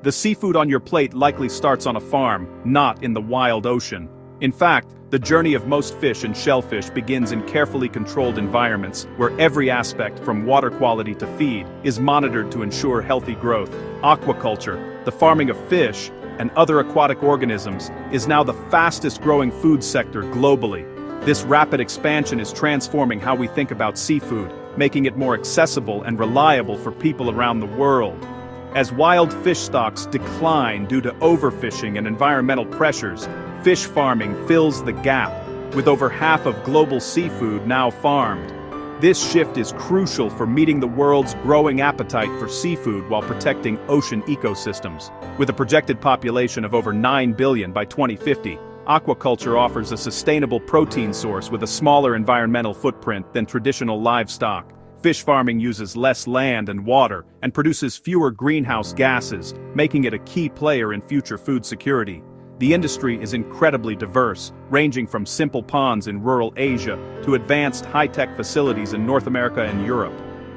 The seafood on your plate likely starts on a farm, not in the wild ocean. In fact, the journey of most fish and shellfish begins in carefully controlled environments where every aspect, from water quality to feed, is monitored to ensure healthy growth. Aquaculture, the farming of fish and other aquatic organisms, is now the fastest-growing food sector globally. This rapid expansion is transforming how we think about seafood, making it more accessible and reliable for people around the world. As wild fish stocks decline due to overfishing and environmental pressures, fish farming fills the gap, with over half of global seafood now farmed. This shift is crucial for meeting the world's growing appetite for seafood while protecting ocean ecosystems. With a projected population of over 9 billion by 2050, aquaculture offers a sustainable protein source with a smaller environmental footprint than traditional livestock. Fish farming uses less land and water and produces fewer greenhouse gases, making it a key player in future food security. The industry is incredibly diverse, ranging from simple ponds in rural Asia to advanced high-tech facilities in North America and Europe.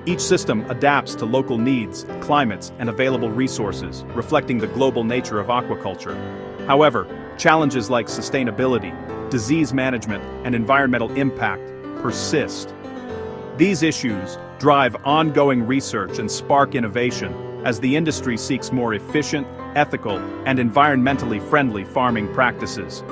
Each system adapts to local needs, climates, and available resources, reflecting the global nature of aquaculture. However, challenges like sustainability, disease management, and environmental impact persist. These issues drive ongoing research and spark innovation as the industry seeks more efficient, ethical, and environmentally friendly farming practices.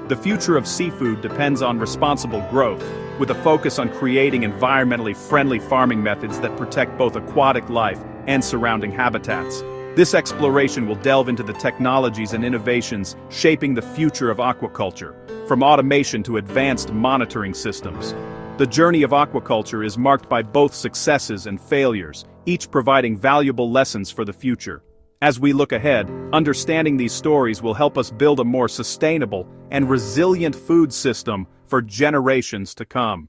The future of seafood depends on responsible growth, with a focus on creating environmentally friendly farming methods that protect both aquatic life and surrounding habitats. This exploration will delve into the technologies and innovations shaping the future of aquaculture, from automation to advanced monitoring systems. The journey of aquaculture is marked by both successes and failures, each providing valuable lessons for the future. As we look ahead, understanding these stories will help us build a more sustainable and resilient food system for generations to come.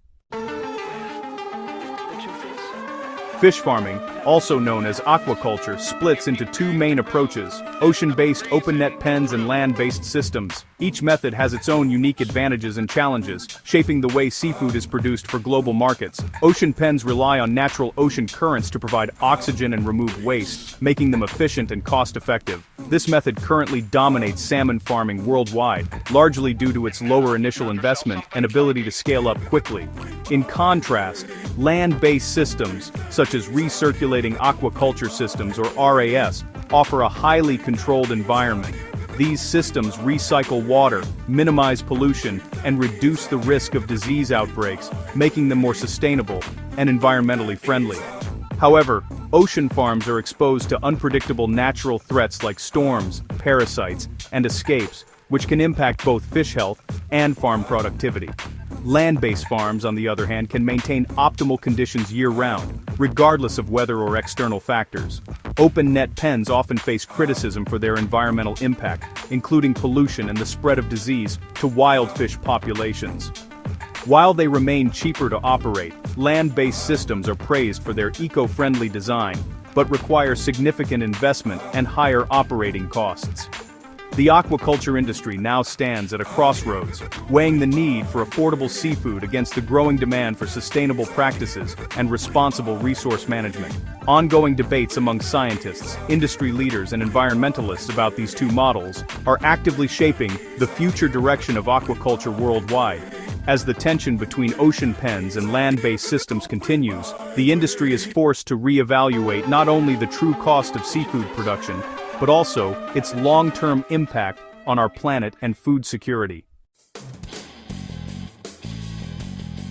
Fish farming, also known as aquaculture, splits into two main approaches: ocean-based open-net pens and land-based systems. Each method has its own unique advantages and challenges, shaping the way seafood is produced for global markets. Ocean pens rely on natural ocean currents to provide oxygen and remove waste, making them efficient and cost-effective. This method currently dominates salmon farming worldwide, largely due to its lower initial investment and ability to scale up quickly. In contrast, land-based systems, such as recirculating aquaculture systems or RAS, offer a highly controlled environment. These systems recycle water, minimize pollution, and reduce the risk of disease outbreaks, making them more sustainable and environmentally friendly. However, ocean farms are exposed to unpredictable natural threats like storms, parasites, and escapes, which can impact both fish health and farm productivity. Land-based farms, on the other hand, can maintain optimal conditions year-round, regardless of weather or external factors. Open-net pens often face criticism for their environmental impact, including pollution and the spread of disease to wild fish populations. While they remain cheaper to operate, land-based systems are praised for their eco-friendly design, but require significant investment and higher operating costs. The aquaculture industry now stands at a crossroads, weighing the need for affordable seafood against the growing demand for sustainable practices and responsible resource management. Ongoing debates among scientists, industry leaders, and environmentalists about these two models are actively shaping the future direction of aquaculture worldwide. As the tension between ocean pens and land-based systems continues, the industry is forced to reevaluate not only the true cost of seafood production, but also its long-term impact on our planet and food security.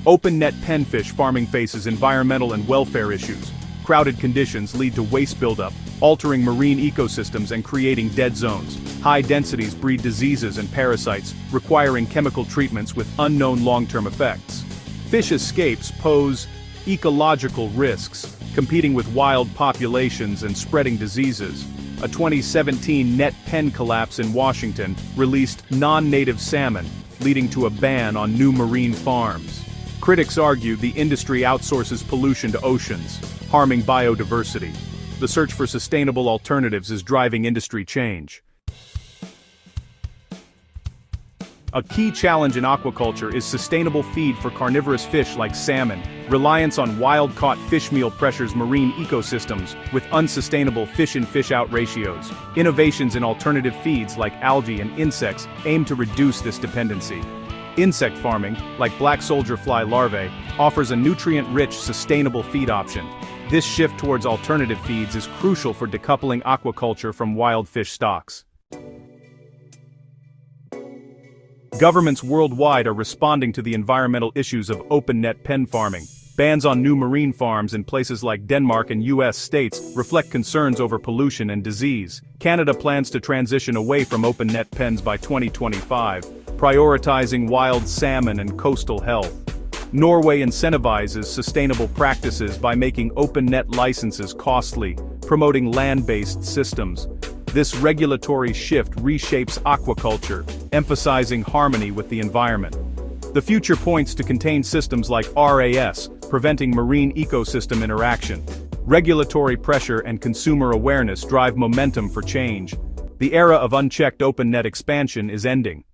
Open-net penfish farming faces environmental and welfare issues. Crowded conditions lead to waste buildup, altering marine ecosystems and creating dead zones. High densities breed diseases and parasites, requiring chemical treatments with unknown long-term effects. Fish escapes pose ecological risks, competing with wild populations and spreading diseases. A 2017 net pen collapse in Washington released non-native salmon, leading to a ban on new marine farms. Critics argue the industry outsources pollution to oceans, harming biodiversity. The search for sustainable alternatives is driving industry change. A key challenge in aquaculture is sustainable feed for carnivorous fish like salmon. Reliance on wild-caught fish meal pressures marine ecosystems with unsustainable fish-in fish-out ratios. Innovations in alternative feeds like algae and insects aim to reduce this dependency. Insect farming, like black soldier fly larvae, offers a nutrient-rich, sustainable feed option. This shift towards alternative feeds is crucial for decoupling aquaculture from wild fish stocks. Governments worldwide are responding to the environmental issues of open-net pen farming. Bans on new marine farms in places like Denmark and US states reflect concerns over pollution and disease. Canada plans to transition away from open-net pens by 2025, prioritizing wild salmon and coastal health. Norway incentivizes sustainable practices by making open-net licenses costly, promoting land-based systems. This regulatory shift reshapes aquaculture, emphasizing harmony with the environment. The future points to contained systems like RAS, preventing marine ecosystem interaction. Regulatory pressure and consumer awareness drive momentum for change. The era of unchecked open-net expansion is ending.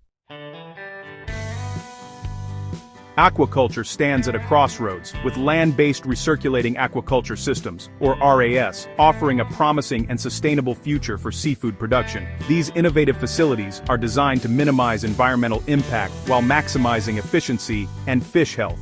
Aquaculture stands at a crossroads, with land-based recirculating aquaculture systems, or RAS, offering a promising and sustainable future for seafood production. These innovative facilities are designed to minimize environmental impact while maximizing efficiency and fish health.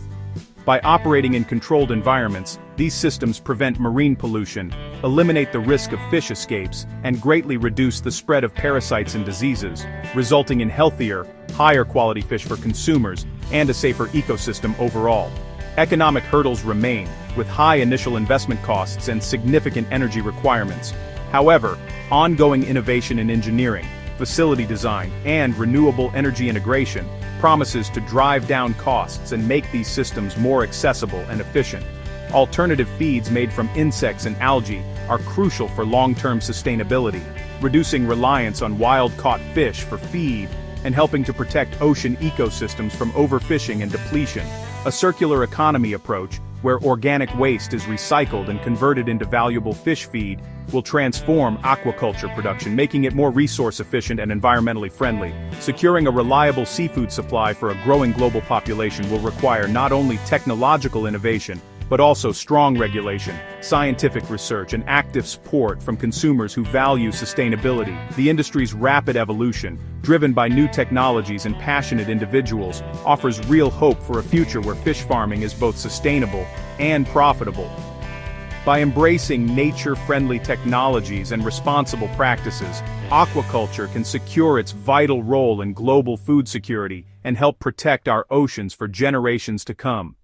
By operating in controlled environments, these systems prevent marine pollution, eliminate the risk of fish escapes, and greatly reduce the spread of parasites and diseases, resulting in healthier, higher-quality fish for consumers and a safer ecosystem overall. Economic hurdles remain, with high initial investment costs and significant energy requirements. However, ongoing innovation in engineering, facility design, and renewable energy integration promises to drive down costs and make these systems more accessible and efficient. Alternative feeds made from insects and algae are crucial for long-term sustainability, reducing reliance on wild-caught fish for feed and helping to protect ocean ecosystems from overfishing and depletion. A circular economy approach, where organic waste is recycled and converted into valuable fish feed, will transform aquaculture production, making it more resource efficient and environmentally friendly. Securing a reliable seafood supply for a growing global population will require not only technological innovation, but also strong regulation, scientific research, and active support from consumers who value sustainability. The industry's rapid evolution, driven by new technologies and passionate individuals, offers real hope for a future where fish farming is both sustainable and profitable. By embracing nature-friendly technologies and responsible practices, aquaculture can secure its vital role in global food security and help protect our oceans for generations to come.